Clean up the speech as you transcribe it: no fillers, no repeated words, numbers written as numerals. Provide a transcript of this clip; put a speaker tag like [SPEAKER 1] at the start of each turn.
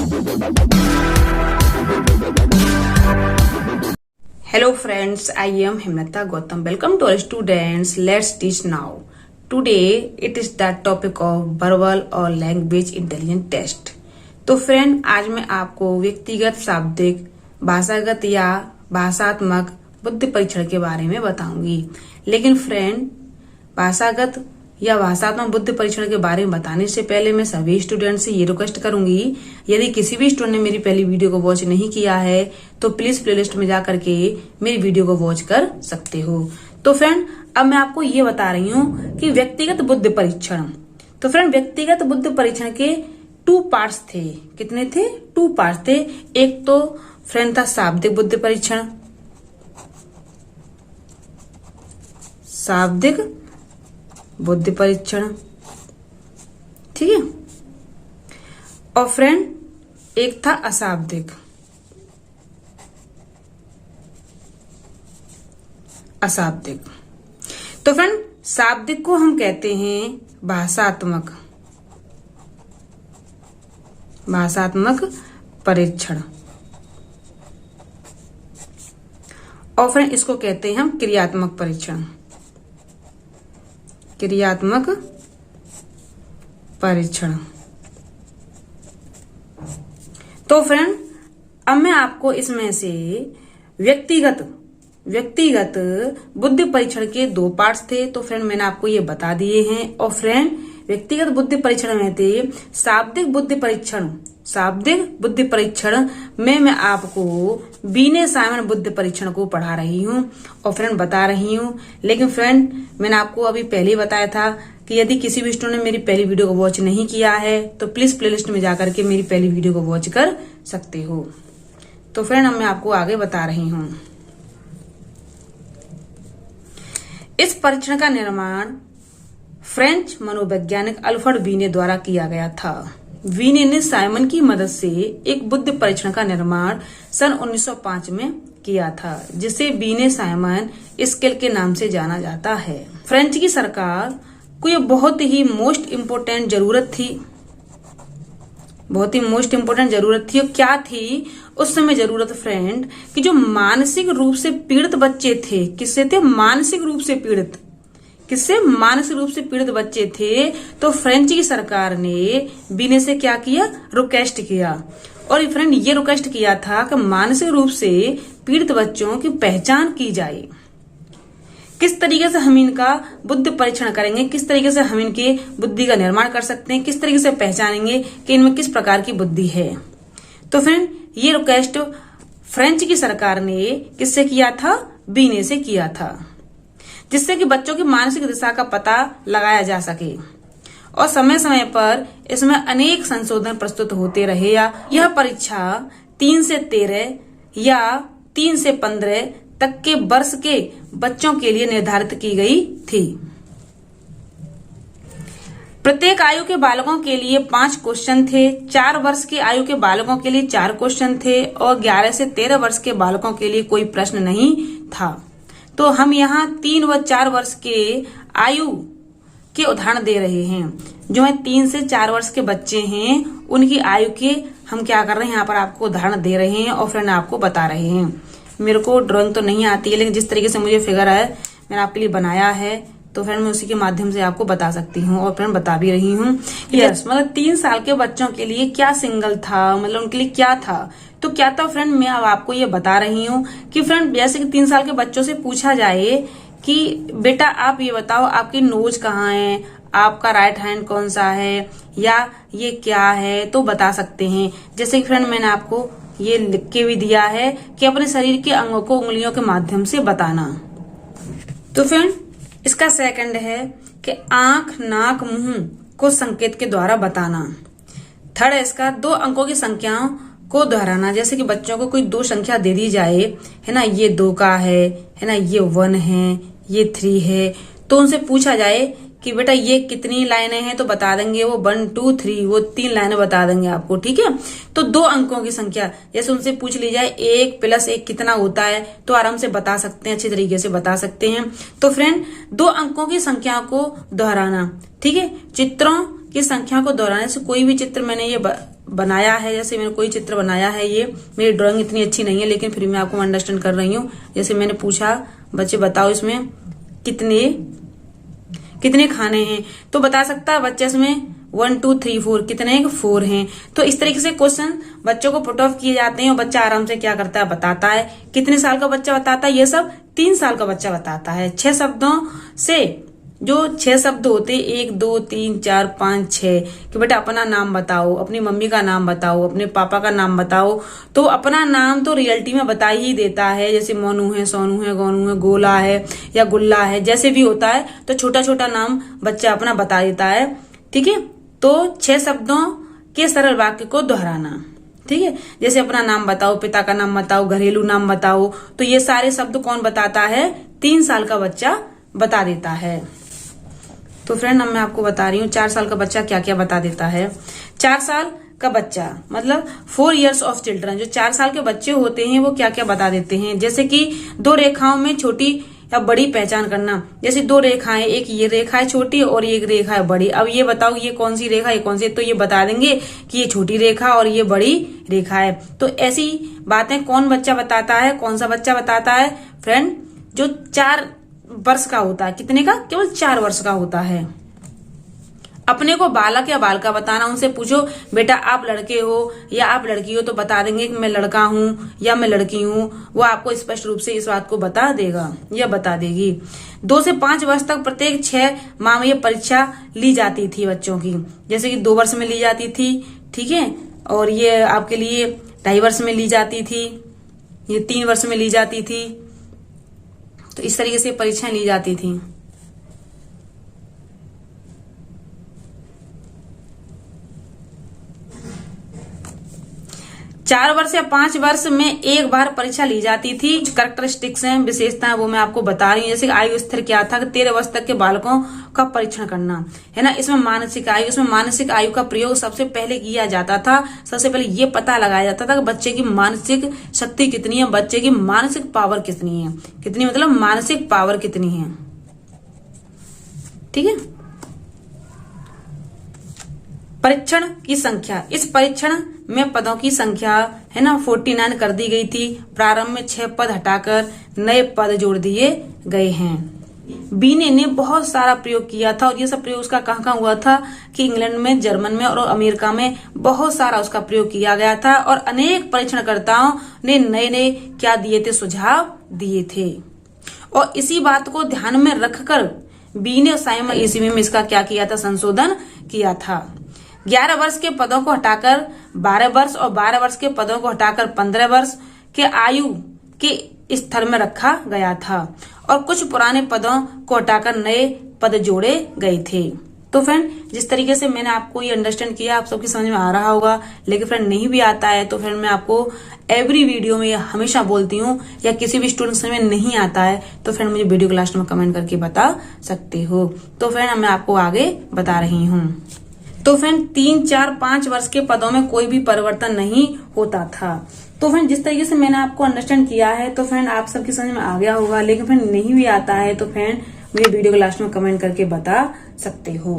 [SPEAKER 1] Hello friends, I am Himnata Gautam. Welcome to our students. Let's teach now. Today it is the topic of verbal और language intelligence test. तो friend, आज मैं आपको व्यक्तिगत, शाब्दिक, भाषागत या भाषात्मक बुद्धि परीक्षण के बारे में बताऊंगी। लेकिन फ्रेंड, भाषागत या भाषात्मक बुद्धि परीक्षण के बारे में बताने से पहले मैं सभी स्टूडेंट से ये रिक्वेस्ट करूंगी, यदि किसी भी स्टूडेंट ने मेरी पहली वीडियो को वॉच नहीं किया है तो प्लीज प्लेलिस्ट में जा करके मेरी वीडियो को वॉच कर सकते हो। तो फ्रेंड, अब मैं आपको ये बता रही हूँ कि व्यक्तिगत बुद्धि परीक्षण। तो फ्रेंड, व्यक्तिगत बुद्धि परीक्षण के 2 पार्ट्स थे। कितने थे? 2 पार्ट्स थे। एक तो फ्रेंड था शाब्दिक बुद्धि परीक्षण, शाब्दिक बुद्धि परीक्षण, ठीक है। और फ्रेंड, एक था अशाब्दिक, अशाब्दिक। तो फ्रेंड, शाब्दिक को हम कहते हैं भाषात्मक, भाषात्मक परीक्षण। और फ्रेंड, इसको कहते हैं हम क्रियात्मक परीक्षण, क्रियात्मक परीक्षण। तो फ्रेंड, अब मैं आपको इसमें से व्यक्तिगत बुद्धि परीक्षण के 2 पार्ट्स थे। तो फ्रेंड, मैंने आपको ये बता दिए हैं। और फ्रेंड, व्यक्तिगत बुद्धि परीक्षण में थे शाब्दिक बुद्धि परीक्षण। शाब्दिक बुद्धि परीक्षण में मैं आपको बीने साइमन बुद्धि परीक्षण को पढ़ा रही हूँ और फ्रेंड बता रही हूँ। लेकिन फ्रेंड, मैंने आपको अभी पहले ही बताया था कि यदि किसी भी स्टूडेंट ने मेरी पहली वीडियो को वॉच नहीं किया है तो प्लीज प्लेलिस्ट में जाकर के मेरी पहली वीडियो को वॉच कर सकते हो। तो फ्रेंड, अब मैं आपको आगे बता रही हूँ। इस परीक्षण का निर्माण फ्रेंच मनोवैज्ञानिक अल्फ्रेड बीने द्वारा किया गया था। बीने ने साइमन की मदद से एक बुद्धि परीक्षण का निर्माण सन 1905 में किया था, जिसे बीने साइमन स्केल के नाम से जाना जाता है। फ्रेंच की सरकार को यह बहुत ही मोस्ट इम्पोर्टेंट जरूरत थी, बहुत ही मोस्ट इम्पोर्टेंट जरूरत थी। और क्या थी उस समय जरूरत फ्रेंड, कि जो मानसिक रूप से पीड़ित बच्चे थे, किससे थे? मानसिक रूप से पीड़ित, किससे? मानसिक रूप से पीड़ित बच्चे थे। तो फ्रेंच की सरकार ने बीने से क्या किया? रिक्वेस्ट किया। और फ्रेंड, ये रिक्वेस्ट किया था कि मानसिक रूप से पीड़ित बच्चों की पहचान की जाए। किस तरीके से हम इनका बुद्धि परीक्षण करेंगे, किस तरीके से हम इनके बुद्धि का निर्माण कर सकते हैं, किस तरीके से पहचानेंगे कि इनमें किस प्रकार की बुद्धि है। तो फ्रेंड, ये रिक्वेस्ट फ्रेंच की सरकार ने किससे किया था? बीने से किया था, जिससे कि बच्चों की मानसिक दिशा का पता लगाया जा सके। और समय समय पर इसमें अनेक संशोधन प्रस्तुत होते रहे। या यह परीक्षा 3 से 13 या 3 से 15 तक के वर्ष के बच्चों के लिए निर्धारित की गई थी। प्रत्येक आयु के बालकों के लिए 5 क्वेश्चन थे। 4 वर्ष की आयु के बालकों के लिए 4 क्वेश्चन थे और 11 से 13 वर्ष के बालकों के लिए कोई प्रश्न नहीं था। तो हम यहाँ 3 व 4 वर्ष के आयु के उदाहरण दे रहे हैं। जो है 3 से 4 वर्ष के बच्चे हैं, उनकी आयु के हम क्या कर रहे हैं, यहाँ पर आपको उदाहरण दे रहे हैं और फ्रेंड आपको बता रहे हैं। मेरे को ड्राइंग तो नहीं आती है, लेकिन जिस तरीके से मुझे फिगर है मैंने आपके लिए बनाया है, तो फ्रेंड मैं उसी के माध्यम से आपको बता सकती हूँ और फ्रेंड बता भी रही हूँ। यस, मतलब 3 साल के बच्चों के लिए क्या सिंगल था, मतलब उनके लिए क्या था, तो क्या था फ्रेंड, मैं अब आपको ये बता रही हूँ कि फ्रेंड जैसे कि 3 साल के बच्चों से पूछा जाए कि बेटा आप ये बताओ आपकी नोज कहाँ है, आपका राइट हैंड कौन सा है, या ये क्या है, तो बता सकते हैं। जैसे कि फ्रेंड मैंने आपको ये लिख के भी दिया है कि अपने शरीर के अंगों को उंगलियों के माध्यम से बताना। तो फ्रेंड, इसका सेकंड है कि आंख, नाक, मुंह को संकेत के द्वारा बताना। थर्ड है इसका 2 अंकों की संख्याओं को दोहराना। जैसे कि बच्चों को कोई 2 संख्या दे दी जाए, है ना, ये 2 का है ना, ये 1 है, ये 3 है, तो उनसे पूछा जाए कि बेटा ये कितनी लाइनें हैं, तो बता देंगे वो 1 2 3, वो 3 लाइनें बता देंगे आपको, ठीक है। तो 2 अंकों की संख्या जैसे उनसे पूछ ली जाए 1 + 1 कितना होता है, तो आराम से बता सकते हैं, अच्छी तरीके से बता सकते हैं। तो फ्रेंड 2 अंकों की संख्या को दोहराना, ठीक है। चित्रों की संख्या को दोहराने से कोई भी चित्र मैंने ये बनाया है, जैसे मैंने कोई चित्र बनाया है, ये मेरी ड्राइंग इतनी अच्छी नहीं है लेकिन फिर मैं आपको अंडरस्टैंड कर रही हूँ। जैसे मैंने पूछा बच्चे बताओ इसमें कितने खाने हैं, तो बता सकता है बच्चा इसमें 1 2 3 4 कितने 4 हैं। तो इस तरीके से क्वेश्चन बच्चों को पुट ऑफ किए जाते हैं और बच्चा आराम से क्या करता है, बताता है। कितने साल का बच्चा बताता है, ये सब 3 साल का बच्चा बताता है। 6 शब्दों से, जो 6 शब्द होते 1 2 3 4 5 6 कि बेटा अपना नाम बताओ, अपनी मम्मी का नाम बताओ, अपने पापा का नाम बताओ, तो अपना नाम तो रियलिटी में बता ही देता है। जैसे मोनू है, सोनू है, गोनू है, गोला है या गुल्ला है, जैसे भी होता है तो छोटा छोटा नाम बच्चा अपना बता देता है। ठीक है, तो 6 शब्दों के सरल वाक्य को दोहराना। ठीक है, जैसे अपना नाम बताओ, पिता का नाम बताओ, घरेलू नाम बताओ, तो ये सारे शब्द कौन बताता है, 3 साल का बच्चा बता देता है। तो फ्रेंड अब मैं आपको बता रही हूँ 4 साल का बच्चा क्या क्या बता देता है। 4 साल का बच्चा मतलब 4 years ऑफ चिल्ड्रन, जो 4 साल के बच्चे होते हैं वो क्या क्या बता देते हैं। जैसे कि 2 रेखाओं में छोटी या बड़ी पहचान करना। जैसे 2 रेखाएं, एक ये रेखा है छोटी और एक रेखा है बड़ी। अब ये बताओ ये कौन सी रेखा, ये कौन सी, तो ये बता देंगे कि ये छोटी रेखा और ये बड़ी रेखा है। तो ऐसी बातें कौन बच्चा बताता है, कौन सा बच्चा बताता है फ्रेंड, जो 4 वर्ष का होता है। कितने का, केवल 4 वर्ष का होता है। अपने को बालक या बालिका बताना, उनसे पूछो बेटा आप लड़के हो या आप लड़की हो, तो बता देंगे कि मैं लड़का हूँ या मैं लड़की हूँ। वो आपको स्पष्ट रूप से इस बात को बता देगा या बता देगी। 2 से 5 वर्ष तक प्रत्येक 6 माह में ये परीक्षा ली जाती थी बच्चों की। जैसे कि 2 वर्ष में ली जाती थी, ठीक है, और ये आपके लिए 2.5 वर्ष में ली जाती थी, ये 3 वर्ष में ली जाती थी। तो इस तरीके से परीक्षाएं ली जाती थी। चार वर्ष या 5 वर्ष में एक बार परीक्षा ली जाती थी। कैरेक्टरिस्टिक्स हैं, विशेषताएं, वो मैं आपको बता रही हूँ। जैसे आयु स्थिर क्या था, 13 वर्ष तक के बालकों का परीक्षण करना है ना। इसमें मानसिक आयु, इसमें मानसिक आयु का प्रयोग सबसे पहले किया जाता था। सबसे पहले ये पता लगाया जाता था कि बच्चे की मानसिक शक्ति कितनी है, बच्चे की मानसिक पावर कितनी है। कितनी मतलब मानसिक पावर कितनी है, ठीक है। परीक्षण की संख्या, इस परीक्षण में पदों की संख्या है ना 49 कर दी गई थी। प्रारंभ में 6 पद हटाकर नए पद जोड़ दिए गए हैं। बीने ने बहुत सारा प्रयोग किया था और ये सब प्रयोग उसका कहाँ हुआ था कि इंग्लैंड में, जर्मन में और अमेरिका में बहुत सारा उसका प्रयोग किया गया था। और अनेक परीक्षणकर्ताओं ने नए नए क्या दिए थे, सुझाव दिए थे। और इसी बात को ध्यान में रखकर बीने और साइमन ईस्वी में इसका क्या किया था, संशोधन किया था। 11 वर्ष के पदों को हटाकर 12 वर्ष और 12 वर्ष के पदों को हटाकर 15 वर्ष के आयु के स्तर में रखा गया था। और कुछ पुराने पदों को हटाकर नए पद जोड़े गए थे। तो फ्रेंड जिस तरीके से मैंने आपको ये अंडरस्टैंड किया, आप सबकी समझ में आ रहा होगा। लेकिन फ्रेंड नहीं भी आता है तो फ्रेंड मैं आपको एवरी वीडियो में हमेशा बोलती हूँ, या किसी भी स्टूडेंट में नहीं आता है तो फ्रेंड मुझे वीडियो के लास्ट में कमेंट करके बता सकते हो। तो फ्रेंड मैं आपको आगे बता रही हूँ। तो फ्रेंड 3, 4, 5 वर्ष के पदों में कोई भी परिवर्तन नहीं होता था। तो फ्रेंड जिस तरीके से मैंने आपको अंडरस्टैंड किया है तो फ्रेंड आप सबकी समझ में आ गया होगा। लेकिन फ्रेंड नहीं भी आता है तो फ्रेंड मुझे वीडियो के लास्ट में कमेंट करके बता सकते हो।